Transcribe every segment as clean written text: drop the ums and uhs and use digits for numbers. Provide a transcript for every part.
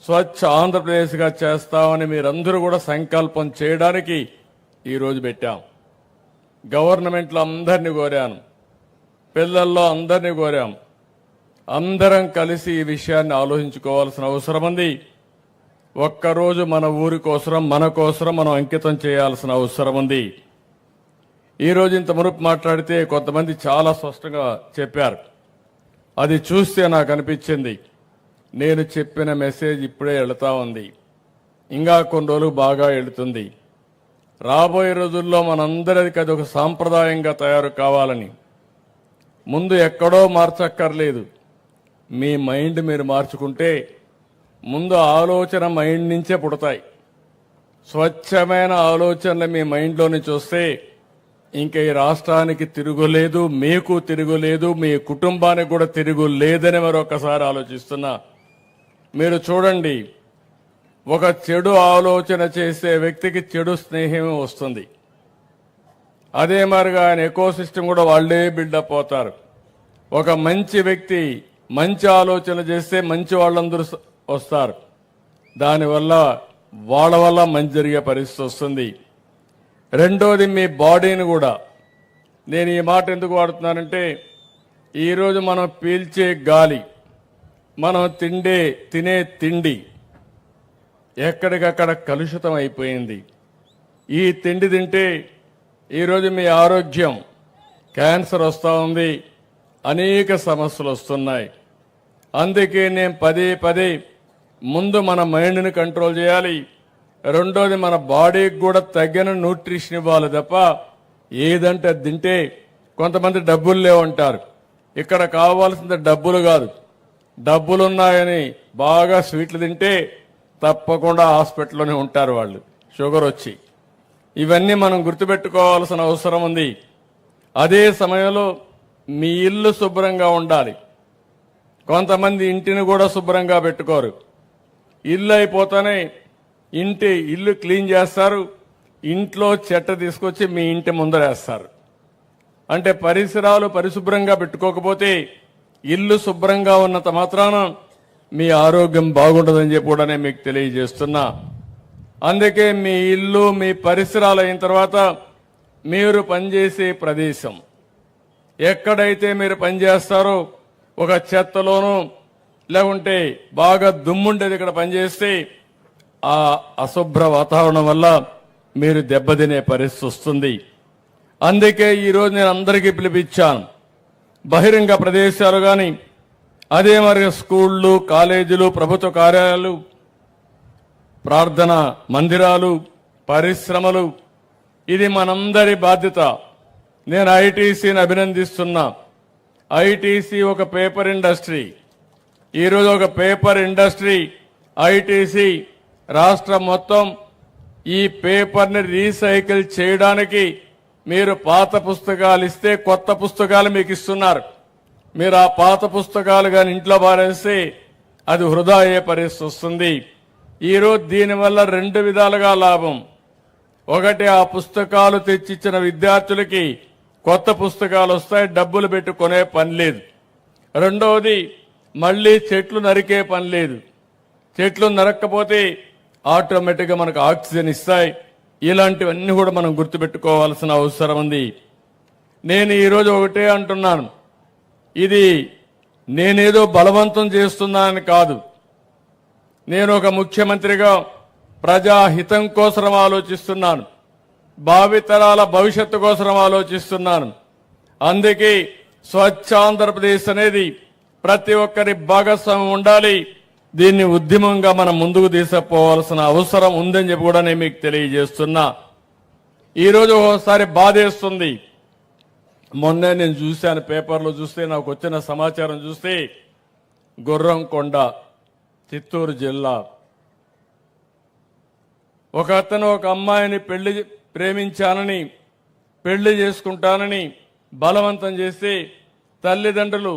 స్వచ్ఛ ఆంధ్రప్రదేశ్గా చేస్తామని మీరందరూ కూడా సంకల్పం చేయడానికి ఈరోజు పెట్టాం. గవర్నమెంట్లో అందరినీ కోరాను, పిల్లల్లో అందరినీ కోరాం. అందరం కలిసి ఈ విషయాన్ని ఆలోచించుకోవాల్సిన అవసరం ఉంది. ఒక్కరోజు మన ఊరి కోసం, మన కోసం మనం అంకితం చేయాల్సిన అవసరం ఉంది. ఈరోజు ఇంత మునుపు మాట్లాడితే కొంతమంది చాలా స్పష్టంగా చెప్పారు. అది చూస్తే నాకు అనిపించింది, నేను చెప్పిన మెసేజ్ ఇప్పుడే వెళుతూ ఉంది, ఇంకా కొన్ని రోజులు బాగా వెళుతుంది. రాబోయే రోజుల్లో మనందరికీ అది ఒక సాంప్రదాయంగా తయారు కావాలని. ముందు ఎక్కడో మార్చక్కర్లేదు, మీ మైండ్ మీరు మార్చుకుంటే ముందు ఆలోచన మైండ్ నుంచే పుడతాయి. స్వచ్ఛమైన ఆలోచనలు మీ మైండ్లో నుంచి వస్తే ఇంకా ఈ రాష్ట్రానికి తిరుగులేదు, మీకు తిరుగులేదు, మీ కుటుంబానికి కూడా తిరుగులేదని మరొకసారి ఆలోచిస్తున్నా. మీరు చూడండి, ఒక చెడు ఆలోచన చేసే వ్యక్తికి చెడు స్నేహమే వస్తుంది. అదే మరిగా ఆయన ఎకోసిస్టమ్ కూడా వాళ్లే బిల్డప్ అవుతారు. ఒక మంచి వ్యక్తి మంచి ఆలోచన చేస్తే మంచి వాళ్ళందరూ వస్తారు. దానివల్ల వాళ్ళ వల్ల మంచి జరిగే పరిస్థితి వస్తుంది. రెండోది, మీ బాడీని కూడా. నేను ఈ మాట ఎందుకు వాడుతున్నానంటే, ఈరోజు మనం పీల్చే గాలి, మనం తినే తిండి ఎక్కడికక్కడ కలుషితం అయిపోయింది. ఈ తిండి తింటే ఈరోజు మీ ఆరోగ్యం, క్యాన్సర్ వస్తూ ఉంది, అనేక సమస్యలు వస్తున్నాయి. అందుకే నేను పదే ముందు మన మైండ్ని కంట్రోల్ చేయాలి. రెండోది, మన బాడీకి కూడా తగిన న్యూట్రిషన్ ఇవ్వాలి తప్ప ఏదంటే అది తింటే. కొంతమంది డబ్బులు లేవంటారు. ఇక్కడ కావాల్సింది డబ్బులు కాదు, డబ్బులున్నాయని బాగా స్వీట్లు తింటే తప్పకుండా హాస్పిటల్లోనే ఉంటారు వాళ్ళు, షుగర్ వచ్చి. ఇవన్నీ మనం గుర్తుపెట్టుకోవాల్సిన అవసరం ఉంది. అదే సమయంలో మీ ఇల్లు శుభ్రంగా ఉండాలి. కొంతమంది ఇంటిని కూడా శుభ్రంగా పెట్టుకోరు. ఇల్లు అయిపోతానే ఇల్లు క్లీన్ చేస్తారు, ఇంట్లో చెత్త తీసుకొచ్చి మీ ఇంటి ముందరేస్తారు. అంటే పరిసరాలు పరిశుభ్రంగా పెట్టుకోకపోతే ఇల్లు శుభ్రంగా ఉన్నంత మాత్రాన మీ ఆరోగ్యం బాగుంటుందని చెప్పి కూడా నేను మీకు తెలియజేస్తున్నా. అందుకే మీ ఇల్లు, మీ పరిసరాలు అయిన తర్వాత మీరు పనిచేసే ప్రదేశం, ఎక్కడైతే మీరు పనిచేస్తారో ఒక చెత్తలోనూ లేకుంటే బాగా దుమ్ముండేది ఇక్కడ పనిచేస్తే ఆ అశుభ్ర వాతావరణం వల్ల మీరు దెబ్బతినే పరిస్థితి వస్తుంది. అందుకే ఈరోజు నేను అందరికీ పిలిపించాను. బహిరంగ ప్రదేశాలు కానీ, అదే మరి స్కూళ్ళు, కాలేజీలు, ప్రభుత్వ కార్యాలయాలు, ప్రార్థన మందిరాలు, పరిశ్రమలు, ఇది మనందరి బాధ్యత. నేను ఐటీసీని అభినందిస్తున్నా. ఐటీసీ ఒక పేపర్ ఇండస్ట్రీ. ఈరోజు ఒక పేపర్ ఇండస్ట్రీ, ఐటీసీ రాష్ట్రం మొత్తం ఈ పేపర్ని రీసైకిల్ చేయడానికి మీరు పాత పుస్తకాలు ఇస్తే కొత్త పుస్తకాలు మీకు ఇస్తున్నారు. మీరు ఆ పాత పుస్తకాలు కానీ ఇంట్లో పారేస్తే అది వృధా అయ్యే పరిస్థితి వస్తుంది. ఈరోజు దీనివల్ల రెండు విధాలుగా లాభం. ఒకటి, ఆ పుస్తకాలు తెచ్చిచ్చిన విద్యార్థులకి కొత్త పుస్తకాలు వస్తాయి, డబ్బులు పెట్టి కొనే పని లేదు. రెండవది, మళ్ళీ చెట్లు నరికే పని లేదు. చెట్లు నరక్కపోతే ఆటోమేటిక్గా మనకు ఆక్సిజన్ ఇస్తాయి. ఇలాంటివన్నీ కూడా మనం గుర్తుపెట్టుకోవాల్సిన అవసరం ఉంది. నేను ఈరోజు ఒకటే అంటున్నాను, ఇది నేనేదో బలవంతం చేస్తున్నానని కాదు. నేను ఒక ముఖ్యమంత్రిగా ప్రజాహితం కోసం ఆలోచిస్తున్నాను, భావితరాల భవిష్యత్తు కోసం ఆలోచిస్తున్నాను. అందుకే స్వచ్ఛ ఆంధ్రప్రదేశ్ అనేది ప్రతి ఒక్కరి భాగస్వామ్యం ఉండాలి. దీన్ని ఉద్యమంగా మనం ముందుకు తీసుకుపోవాల్సిన అవసరం ఉందని చెప్పి కూడా నేను మీకు తెలియజేస్తున్నా. ఈరోజు ఒకసారి బాధేస్తుంది. మొన్నే నేను చూశాను, పేపర్లో చూస్తే నాకు వచ్చిన సమాచారం చూస్తే, గుర్రంకొండ, చిత్తూరు జిల్లా, ఒక అతను ఒక అమ్మాయిని ప్రేమించానని, పెళ్లి చేసుకుంటానని బలవంతం చేస్తే తల్లిదండ్రులు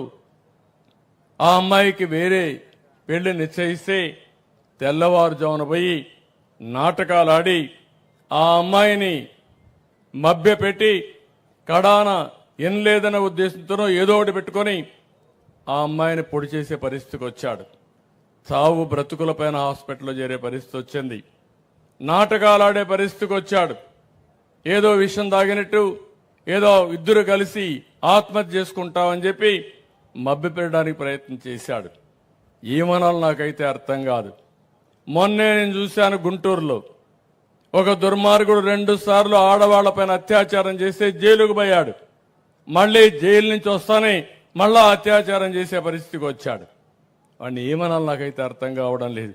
ఆ అమ్మాయికి వేరే పెళ్లి నిశ్చయిస్తే తెల్లవారుజామున పోయి నాటకాలు ఆడి ఆ అమ్మాయిని మభ్యపెట్టి కడాన లేదన్న ఉద్దేశంతోనో ఏదో ఒకటి పెట్టుకొని ఆ అమ్మాయిని పొడి చేసే పరిస్థితికి వచ్చాడు. చావు బ్రతుకులపైన హాస్పిటల్లో చేరే పరిస్థితి వచ్చింది. నాటకాలాడే పరిస్థితికి వచ్చాడు. ఏదో విషయం తాగినట్టు ఏదో ఇద్దరు కలిసి ఆత్మహత్య చేసుకుంటామని చెప్పి మభ్యపెట్టడానికి ప్రయత్నం చేశాడు. ఏమనాలో నాకైతే అర్థం కాదు. మొన్నే నేను చూశాను గుంటూరులో ఒక దుర్మార్గుడు 2 సార్లు ఆడవాళ్లపైన అత్యాచారం చేస్తే జైలుకు పోయాడు. మళ్ళీ జైలు నుంచి వస్తానే మళ్ళా అత్యాచారం చేసే పరిస్థితికి వచ్చాడు. వాడిని ఏమనాలో నాకైతే అర్థం కావడం లేదు.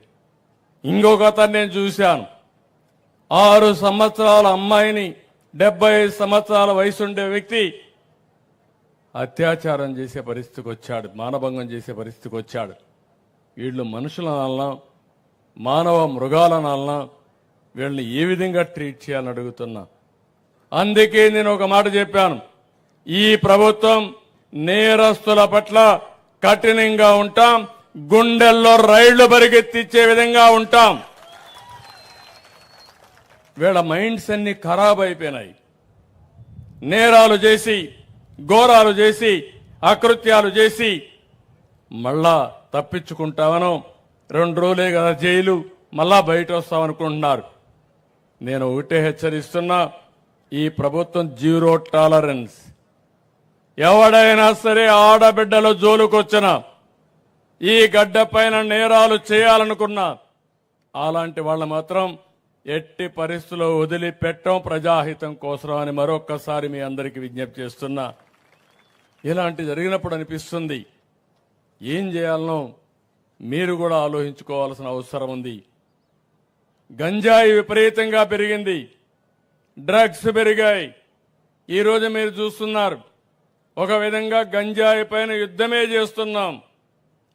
ఇంకొక అతను నేను చూశాను. 6 సంవత్సరాల అమ్మాయిని 75 సంవత్సరాల వయసుండే వ్యక్తి అత్యాచారం చేసే పరిస్థితికి వచ్చాడు. మానభంగం చేసే పరిస్థితికి వచ్చాడు. వీళ్ళు మనుషులనల్లా మానవ మృగాలనల్లా వీళ్ళని ఏ విధంగా ట్రీట్ చేయాలని అడుగుతున్నా. అందుకే నేను ఒక మాట చెప్పాను. ఈ ప్రభుత్వం నేరస్తుల పట్ల కఠినంగా ఉంటాం, గుండెల్లో రైళ్లు పరిగెత్తిచ్చే విధంగా ఉంటాం. వీళ్ళ మైండ్స్ అన్ని ఖరాబ్ అయిపోయినాయి. నేరాలు చేసి ఘోరాలు చేసి అకృత్యాలు చేసి మళ్ళా తప్పించుకుంటామనో 2 రోజులే కదా జైలు, మళ్ళా బయట వస్తామనుకుంటున్నారు. నేను ఒకటే హెచ్చరిస్తున్నా, ఈ ప్రభుత్వం 0 టాలరెన్స్. ఎవడైనా సరే ఆడబిడ్డల జోలుకొచ్చినా ఈ గడ్డ పైన నేరాలు చేయాలనుకున్నా అలాంటి వాళ్ళు మాత్రం ఎట్టి పరిస్థితుల్లో వదిలిపెట్టం, ప్రజాహితం కోసం అని మరొక్కసారి మీ అందరికీ విజ్ఞప్తి చేస్తున్నా. ఇలాంటి జరిగినప్పుడు అనిపిస్తుంది ఏం చేయాలనో మీరు కూడా ఆలోచించుకోవాల్సిన అవసరం ఉంది. గంజాయి విపరీతంగా పెరిగింది, డ్రగ్స్ పెరిగాయి. ఈరోజు మీరు చూస్తున్నారు, ఒక విధంగా గంజాయి పైన యుద్ధమే చేస్తున్నాం.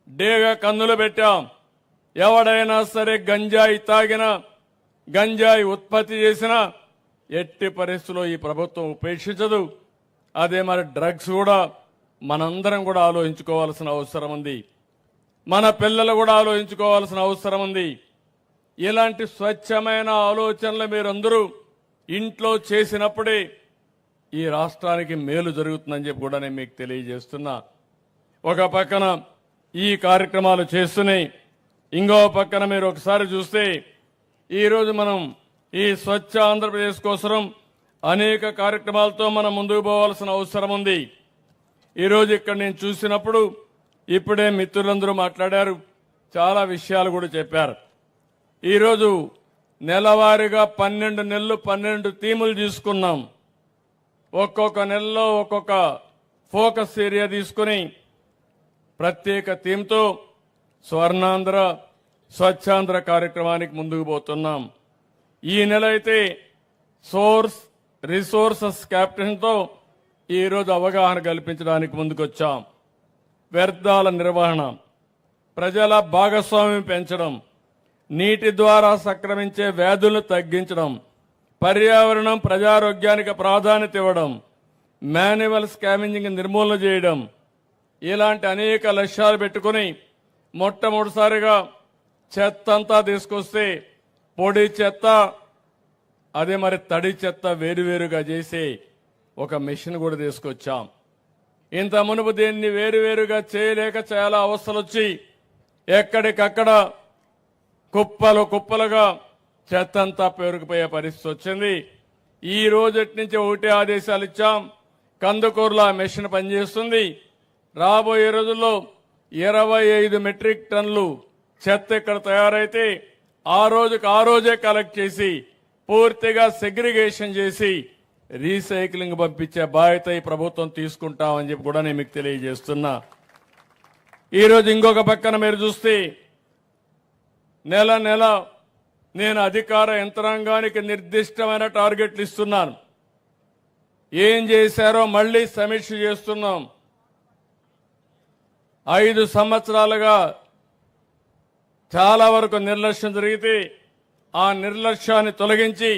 డేగా కన్నులు పెట్టాం. ఎవడైనా సరే గంజాయి తాగినా గంజాయి ఉత్పత్తి చేసినా ఎట్టి పరిస్థితుల్లో ఈ ప్రభుత్వం ఉపేక్షించదు. అదే మరి డ్రగ్స్ కూడా మనందరం కూడా ఆలోచించుకోవాల్సిన అవసరం ఉంది. మన పిల్లలు కూడా ఆలోచించుకోవాల్సిన అవసరం ఉంది. ఇలాంటి స్వచ్ఛమైన ఆలోచనలు మీరందరూ ఇంట్లో చేసినప్పుడే ఈ రాష్ట్రానికి మేలు జరుగుతుందని చెప్పి కూడా నేను మీకు తెలియజేస్తున్నా. ఒక పక్కన ఈ కార్యక్రమాలు చేస్తున్నాయి, ఇంకో పక్కన మీరు ఒకసారి చూస్తే ఈరోజు మనం ఈ స్వచ్ఛ ఆంధ్రప్రదేశ్ కోసం అనేక కార్యక్రమాలతో మనం ముందుకు పోవాల్సిన అవసరం ఉంది. ఈరోజు ఇక్కడ నేను చూసినప్పుడు ఇప్పుడే మిత్రులందరూ మాట్లాడారు, చాలా విషయాలు కూడా చెప్పారు. ఈరోజు నెలవారీగా 12 నెలలు 12 థీములు తీసుకున్నాం. ఒక్కొక్క నెలలో ఒక్కొక్క ఫోకస్ ఏరియా తీసుకుని ప్రత్యేక థీమ్తో స్వర్ణాంధ్ర స్వచ్ఛాంధ్ర కార్యక్రమానికి ముందుకు పోతున్నాం. ఈ నెల అయితే రిసోర్సెస్ క్యాప్టెన్తో ఈరోజు అవగాహన కల్పించడానికి ముందుకొచ్చాం. వ్యర్థాల నిర్వహణ, ప్రజల భాగస్వామ్యం పెంచడం, నీటి ద్వారా సంక్రమించే వ్యాధులను తగ్గించడం, పర్యావరణం ప్రజారోగ్యానికి ప్రాధాన్యత ఇవ్వడం, మాన్యువల్ స్కావెంజింగ్ నిర్మూలన చేయడం, ఇలాంటి అనేక లక్ష్యాలు పెట్టుకుని మొట్టమొదటిసారిగా చెత్త అంతా తీసుకొస్తే పొడి చెత్త అదే మరి తడి చెత్త వేరువేరుగా చేసి ఒక మెషిన్ కూడా తీసుకొచ్చాం. ఇంత మునుపు దీన్ని వేరువేరుగా చేయలేక చాలా అవస్థలు వచ్చి ఎక్కడికక్కడ కుప్పలు కుప్పలుగా చెత్త అంతా పేరుకుపోయే పరిస్థితి వచ్చింది. ఈ రోజటి నుంచి ఒకటే ఆదేశాలు ఇచ్చాం. కందుకూరులో ఆ మెషిన్ పనిచేస్తుంది. రాబోయే రోజుల్లో 25 మెట్రిక్ టన్నులు చెత్త ఇక్కడ తయారైతే ఆ రోజే కలెక్ట్ చేసి పూర్తిగా సెగ్రిగేషన్ చేసి రీసైక్లింగ్ పంపించే బాధ్యత ఈ ప్రభుత్వం తీసుకుంటామని చెప్పి కూడా నేను మీకు తెలియజేస్తున్నా. ఈరోజు ఇంకొక పక్కన మీరు చూస్తే నెల నెల నేను అధికార యంత్రాంగానికి నిర్దిష్టమైన టార్గెట్లు ఇస్తున్నాను. ఏం చేశారో మళ్లీ సమీక్ష చేస్తున్నాం. 5 సంవత్సరాలుగా చాలా వరకు నిర్లక్ష్యం జరిగితే ఆ నిర్లక్ష్యాన్ని తొలగించి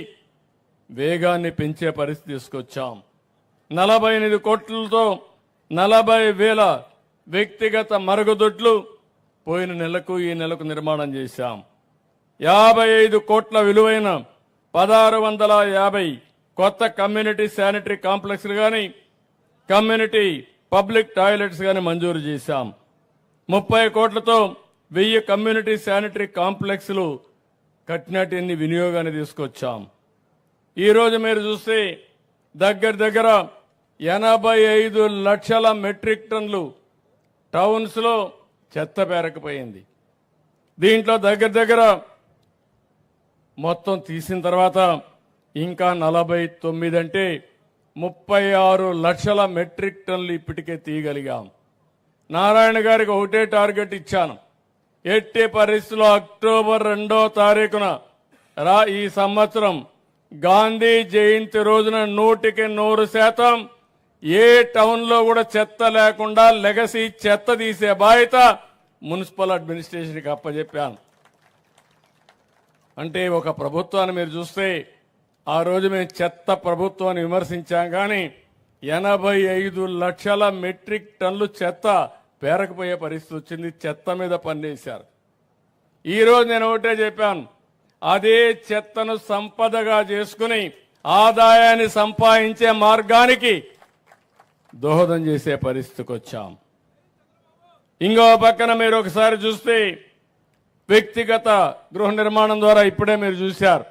వేగాన్ని పెంచే పరిస్థితి తీసుకొచ్చాం. 48 కోట్లతో 40,000 వ్యక్తిగత మరుగుదొడ్లు పోయిన నెలకు ఈ నెలకు నిర్మాణం చేశాం. 55 కోట్ల విలువైన 1650 కొత్త కమ్యూనిటీ శానిటరీ కాంప్లెక్స్లు కానీ కమ్యూనిటీ పబ్లిక్ టాయిలెట్స్ కానీ మంజూరు చేశాం. 30 కోట్లతో 1000 కమ్యూనిటీ శానిటరీ కాంప్లెక్స్లు కట్టినటిని వినియోగాన్ని తీసుకొచ్చాం. ఈరోజు మీరు చూస్తే దగ్గర 85 లక్షల మెట్రిక్ టన్నులు టౌన్స్లో చెత్త పేరకపోయింది. దీంట్లో దగ్గర మొత్తం తీసిన తర్వాత ఇంకా 49 అంటే 36 లక్షల మెట్రిక్ టన్నులు ఇప్పటికే తీయగలిగాం. నారాయణ గారికి ఒకటే టార్గెట్ ఇచ్చాను. ఎట్టి పరిస్థితుల్లో అక్టోబర్ 2వ తారీఖున ఈ సంవత్సరం గాంధీ జయంతి రోజున 100% ఏ టౌన్లో కూడా చెత్త లేకుండా లెగసీ చెత్త తీసే బాధ్యత మున్సిపల్ అడ్మినిస్ట్రేషన్కి అప్పచెప్పాను. అంటే ఒక ప్రభుత్వాన్ని మీరు చూస్తే ఆ రోజు మేము చెత్త ప్రభుత్వాన్ని విమర్శించాం, కానీ 85 లక్షల మెట్రిక్ టన్నులు చెత్త పేరకపోయే పరిస్థితి వచ్చింది. చెత్త మీద పన్నేశారు. ఈరోజు నేను ఒకటే చెప్పాను, అదే చెత్తను సంపదగా చేసుకుని ఆదాయాన్ని సంపాదించే మార్గానికి దోహదం చేసే పరిస్థితికి వచ్చాం. ఇంకో పక్కన మీరు ఒకసారి చూస్తే వ్యక్తిగత గృహ నిర్మాణం ద్వారా ఇప్పుడే మీరు చూశారు,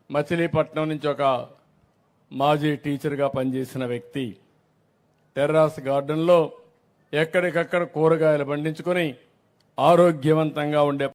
మచిలీపట్నం నుంచి ఒక మాజీ టీచర్గా పనిచేసిన వ్యక్తి టెర్రాస్ గార్డెన్లో ఎక్కడికక్కడ కూరగాయలు పండించుకొని ఆరోగ్యవంతంగా ఉండే